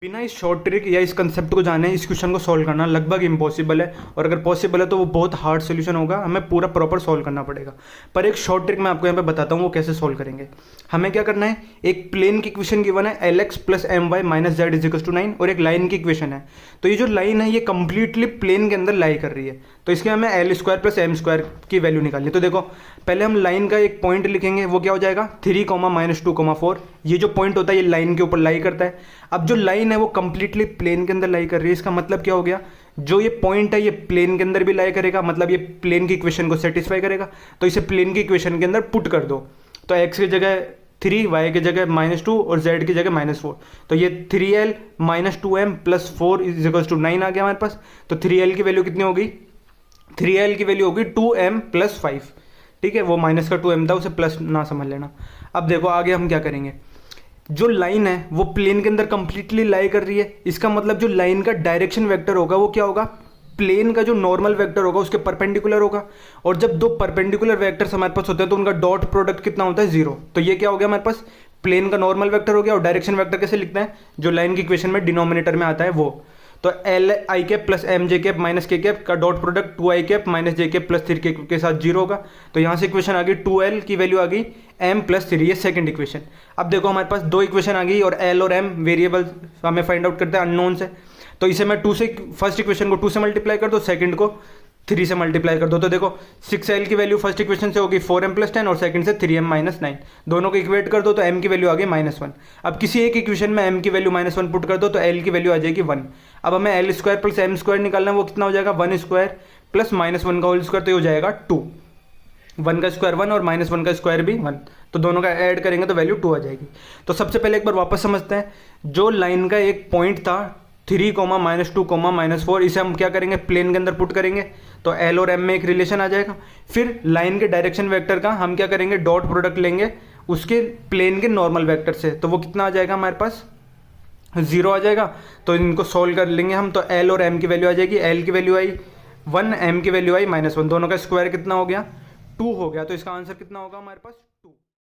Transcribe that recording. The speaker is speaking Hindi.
बिना इस शॉर्ट ट्रिक या इस कंसेप्ट को जाने इस क्वेश्चन को सॉल्व करना लगभग इम्पॉसिबल है, और अगर पॉसिबल है तो वो बहुत हार्ड सोल्यूशन होगा, हमें पूरा प्रॉपर सॉल्व करना पड़ेगा। पर एक शॉर्ट ट्रिक मैं आपको यहाँ पे बताता हूँ वो कैसे सॉल्व करेंगे। हमें क्या करना है, एक प्लेन की इक्वेशन गिवन है LX + My - Z = 9 और एक लाइन की इक्वेशन है। तो ये जो लाइन है ये कंप्लीटली प्लेन के अंदर लाई कर रही है, तो इसके हमें L² + M² की वैल्यू निकालनी है। तो देखो पहले हम लाइन का एक पॉइंट लिखेंगे, वो क्या हो जाएगा 3, -2, 4। ये जो पॉइंट होता है ये लाइन के ऊपर लाई करता है। अब जो लाइन है वो कंप्लीटली प्लेन के अंदर लाई कर रही है, इसका मतलब क्या हो गया, जो ये पॉइंट है ये प्लेन के अंदर भी लाई करेगा, मतलब ये प्लेन की इक्वेशन को सेटिस्फाई करेगा। तो इसे प्लेन की इक्वेशन के अंदर पुट कर दो। तो x की जगह 3, y की जगह -2 और z की जगह -4। तो ये 3l - 2m + 4 = 9 आ गया हमारे पास। तो 3l की वैल्यू कितनी होगी, 3l की वैल्यू होगी 2m + 5। ठीक है, वो माइनस का 2m था, उसे प्लस ना समझ लेना। अब देखो आगे हम क्या करेंगे, जो लाइन है वो प्लेन के अंदर कंप्लीटली लाई कर रही है, इसका मतलब जो लाइन का डायरेक्शन वेक्टर होगा वो क्या होगा, प्लेन का जो नॉर्मल वेक्टर होगा उसके परपेंडिकुलर होगा। और जब दो परपेंडिकुलर वेक्टर्स हमारे पास होते हैं तो उनका डॉट प्रोडक्ट कितना होता है, 0। तो ये क्या हो गया हमारे पास, प्लेन का नॉर्मल वेक्टर हो गया। और डायरेक्शन वेक्टर कैसे लिखते हैं, जो लाइन की इक्वेशन में डिनोमिनेटर में आता है वो। तो LI + MJ - K का dot product 2I - J + 3K के साथ 0 होगा। तो यहाँ से इक्वेशन आ गई 2L की वैल्यू आ गई M + 3, ये सेकंड इक्वेशन। अब देखो हमारे पास दो इक्वेशन आ गई और L और M वेरिएबल हमें फाइंड आउट करते हैं अननोन से। तो इसे मैं 2 से, फर्स्ट इक्वेशन को 2 से मल्टीप्लाई कर दो, सेकंड को 3 से मल्टीप्लाई कर दो। तो देखो 6L की वैल्यू फर्स्ट इक्वेशन से होगी 4m + 10 और सेकंड से 3m - 9। दोनों को इक्वेट कर दो तो m की वैल्यू आ गई -1। अब किसी एक इक्वेशन में m की वैल्यू -1 पुट कर दो तो l की वैल्यू आ जाएगी 1। अब हमें L² + M² निकालना है, वो कितना हो जाएगा 1² + -1 का होल स्क्वायर, तो ये हो जाएगा 2। 1 का स्क्वायर 1 और -1 का स्क्वायर भी 1, तो दोनों का ऐड करेंगे तो वैल्यू 2 आ जाएगी। तो सबसे पहले एक बार वापस समझते हैं, जो लाइन का एक पॉइंट था 3, -2, -4, इसे हम क्या करेंगे, प्लेन के अंदर पुट करेंगे। तो L और M में एक रिलेशन आ जाएगा। फिर लाइन के डायरेक्शन वेक्टर का हम क्या करेंगे, डॉट प्रोडक्ट लेंगे उसके प्लेन के नॉर्मल वेक्टर से, तो वो कितना आ जाएगा हमारे पास, 0 आ जाएगा। तो इनको सोल्व कर लेंगे हम, तो L और M की वैल्यू आ जाएगी, L की वैल्यू आई 1, M की वैल्यू आई -1, दोनों का स्क्वायर कितना हो गया, 2 हो गया। तो इसका आंसर कितना होगा हमारे पास।